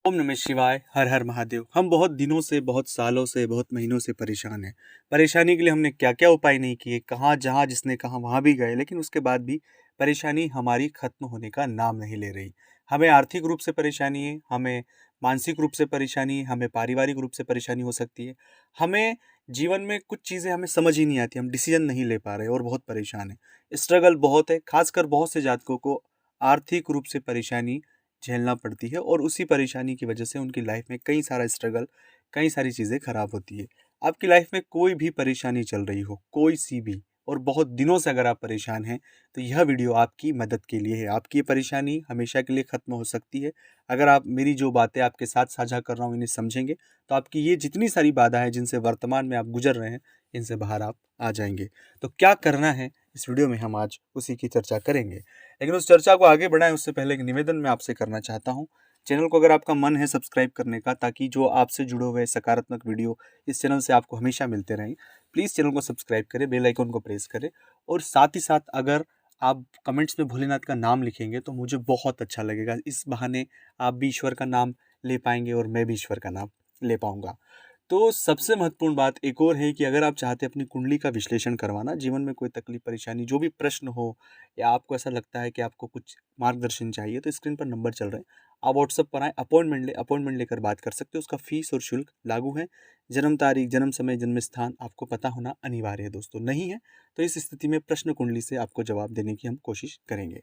ओम नमः शिवाय। हर हर महादेव। हम बहुत दिनों से, बहुत सालों से, बहुत महीनों से परेशान हैं। परेशानी के लिए हमने क्या क्या उपाय नहीं किए, कहाँ जहाँ जिसने कहा वहाँ भी गए, लेकिन उसके बाद भी परेशानी हमारी खत्म होने का नाम नहीं ले रही। हमें आर्थिक रूप से परेशानी है, हमें मानसिक रूप से परेशानी है, हमें पारिवारिक रूप से परेशानी हो सकती है। हमें जीवन में कुछ चीज़ें हमें समझ ही नहीं आती, हम डिसीजन नहीं ले पा रहे और बहुत परेशान है। स्ट्रगल बहुत है, खासकर बहुत से जातकों को आर्थिक रूप से परेशानी झेलना पड़ती है और उसी परेशानी की वजह से उनकी लाइफ में कई सारा स्ट्रगल, कई सारी चीज़ें खराब होती है। आपकी लाइफ में कोई भी परेशानी चल रही हो, कोई सी भी, और बहुत दिनों से अगर आप परेशान हैं, तो यह वीडियो आपकी मदद के लिए है। आपकी ये परेशानी हमेशा के लिए ख़त्म हो सकती है। अगर आप मेरी जो बातें आपके साथ साझा कर रहा हूँ इन्हें समझेंगे, तो आपकी ये जितनी सारी बाधा है जिनसे वर्तमान में आप गुजर रहे हैं, इनसे बाहर आप आ जाएंगे। तो क्या करना है, इस वीडियो में हम आज उसी की चर्चा करेंगे। लेकिन उस चर्चा को आगे बढ़ाएं उससे पहले एक निवेदन मैं आपसे करना चाहता हूं। चैनल को अगर आपका मन है सब्सक्राइब करने का, ताकि जो आपसे जुड़े हुए सकारात्मक वीडियो इस चैनल से आपको हमेशा मिलते रहें, प्लीज़ चैनल को सब्सक्राइब करें, बेल आइकन को प्रेस करें। और साथ ही साथ अगर आप कमेंट्स में भोलेनाथ का नाम लिखेंगे तो मुझे बहुत अच्छा लगेगा। इस बहाने आप भी ईश्वर का नाम ले पाएंगे और मैं भी ईश्वर का नाम ले पाऊंगा। तो सबसे महत्वपूर्ण बात एक और है कि अगर आप चाहते हैं अपनी कुंडली का विश्लेषण करवाना, जीवन में कोई तकलीफ परेशानी जो भी प्रश्न हो, या आपको ऐसा लगता है कि आपको कुछ मार्गदर्शन चाहिए, तो स्क्रीन पर नंबर चल रहे हैं, आप व्हाट्सअप पर आए, अपॉइंटमेंट लेकर बात कर सकते हो। उसका फीस और शुल्क लागू है। जन्म तारीख, जन्म समय, जन्म स्थान आपको पता होना अनिवार्य है दोस्तों। नहीं है तो इस स्थिति में प्रश्न कुंडली से आपको जवाब देने की हम कोशिश करेंगे।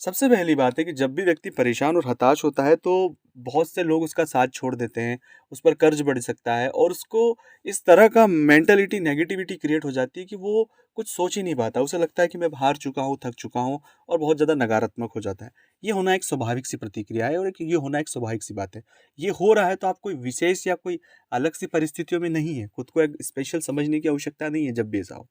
सबसे पहली बात है कि जब भी व्यक्ति परेशान और हताश होता है तो बहुत से लोग उसका साथ छोड़ देते हैं, उस पर कर्ज बढ़ सकता है और उसको इस तरह का मेंटलिटी, नेगेटिविटी क्रिएट हो जाती है कि वो कुछ सोच ही नहीं पाता। उसे लगता है कि मैं हार चुका हूँ, थक चुका हूँ, और बहुत ज़्यादा नकारात्मक हो जाता है। ये होना एक स्वाभाविक सी प्रतिक्रिया है और ये होना एक स्वाभाविक सी बात है। ये हो रहा है तो आप कोई विशेष या कोई अलग सी परिस्थितियों में नहीं है, खुद को एक स्पेशल समझने की आवश्यकता नहीं है। जब भी ऐसा हो,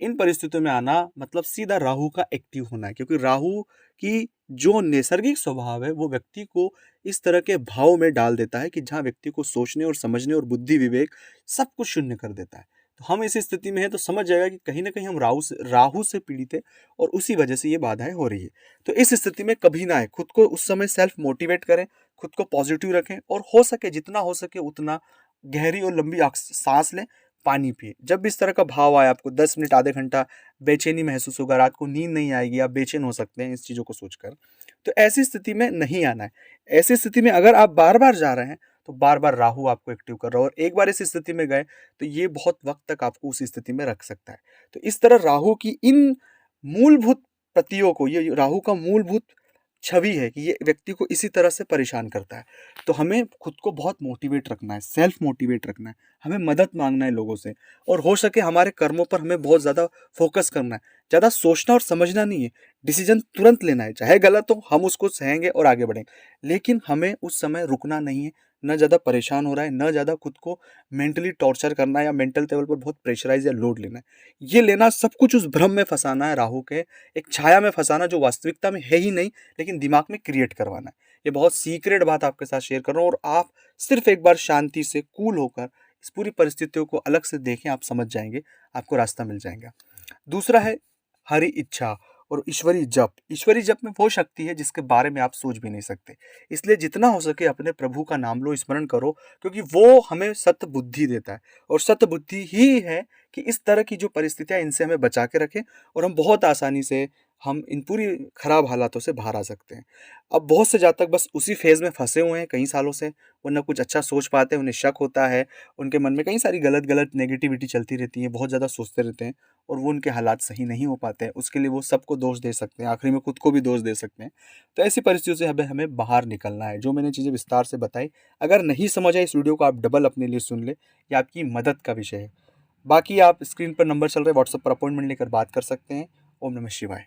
इन परिस्थितियों में आना मतलब सीधा राहु का एक्टिव होना है, क्योंकि राहु की जो नैसर्गिक स्वभाव है वो व्यक्ति को इस तरह के भाव में डाल देता है कि जहाँ व्यक्ति को सोचने और समझने और बुद्धि विवेक सब कुछ शून्य कर देता है। तो हम इस स्थिति में हैं तो समझ जाएगा कि कहीं ना कहीं हम राहु से पीड़ित है और उसी वजह से ये बाधाएं हो रही है। तो इस स्थिति में कभी ना आए, खुद को उस समय सेल्फ मोटिवेट करें, खुद को पॉजिटिव रखें और हो सके जितना हो सके उतना गहरी और लंबी सांस लें, पानी पिए। जब भी इस तरह का भाव आए, आपको 10 मिनट, आधे घंटा बेचैनी महसूस होगा, रात को नींद नहीं आएगी, आप बेचैन हो सकते हैं इस चीज़ों को सोचकर, तो ऐसी स्थिति में नहीं आना है। ऐसी स्थिति में अगर आप बार बार जा रहे हैं तो बार बार राहु आपको एक्टिव कर रहा है, और एक बार इस स्थिति में गए तो ये बहुत वक्त तक आपको उस स्थिति में रख सकता है। तो इस तरह राहु की इन मूलभूत प्रतियों को, ये राहु का मूलभूत छवि है कि ये व्यक्ति को इसी तरह से परेशान करता है। तो हमें खुद को बहुत मोटिवेट रखना है, सेल्फ मोटिवेट रखना है, हमें मदद मांगना है लोगों से, और हो सके हमारे कर्मों पर हमें बहुत ज़्यादा फोकस करना है। ज़्यादा सोचना और समझना नहीं है, डिसीजन तुरंत लेना है। चाहे गलत हो हम उसको सहेंगे और आगे बढ़ेंगे, लेकिन हमें उस समय रुकना नहीं है। न ज़्यादा परेशान हो रहा है, न ज़्यादा खुद को मेंटली टॉर्चर करना है या मेंटल लेवल पर बहुत प्रेशराइज या लोड लेना है। ये लेना सब कुछ उस भ्रम में फंसाना है, राहु के एक छाया में फंसाना जो वास्तविकता में है ही नहीं, लेकिन दिमाग में क्रिएट करवाना है। ये बहुत सीक्रेट बात आपके साथ शेयर कर रहा हूँ, और आप सिर्फ एक बार शांति से कूल होकर इस पूरी परिस्थितियों को अलग से देखें, आप समझ जाएंगे, आपको रास्ता मिल जाएगा। दूसरा है हरि इच्छा और ईश्वरी जप। ईश्वरी जप में वो शक्ति है जिसके बारे में आप सोच भी नहीं सकते। इसलिए जितना हो सके अपने प्रभु का नाम लो, स्मरण करो, क्योंकि वो हमें सत्य बुद्धि देता है, और सत्य बुद्धि ही है कि इस तरह की जो परिस्थितियां, इनसे हमें बचा के रखें और हम बहुत आसानी से हम इन पूरी खराब हालातों से बाहर आ सकते हैं। अब बहुत से जातक बस उसी फेज में फंसे हुए हैं कई सालों से, वो न कुछ अच्छा सोच पाते हैं, उन्हें शक होता है, उनके मन में कई सारी गलत गलत नेगेटिविटी चलती रहती है, बहुत ज़्यादा सोचते रहते हैं और वो उनके हालात सही नहीं हो पाते हैं। उसके लिए वो सबको दोष दे सकते हैं, आखिरी में खुद को भी दोष दे सकते हैं। तो ऐसी परिस्थितियों से हमें बाहर निकलना है। जो मैंने चीज़ें विस्तार से बताई, अगर नहीं समझ आए इस वीडियो को आप डबल अपने लिए सुन ले, ये आपकी मदद का विषय है। बाकी आप स्क्रीन पर नंबर चल रहे हैं, व्हाट्सएप पर अपॉइंटमेंट लेकर बात कर सकते हैं। ओम नमः शिवाय।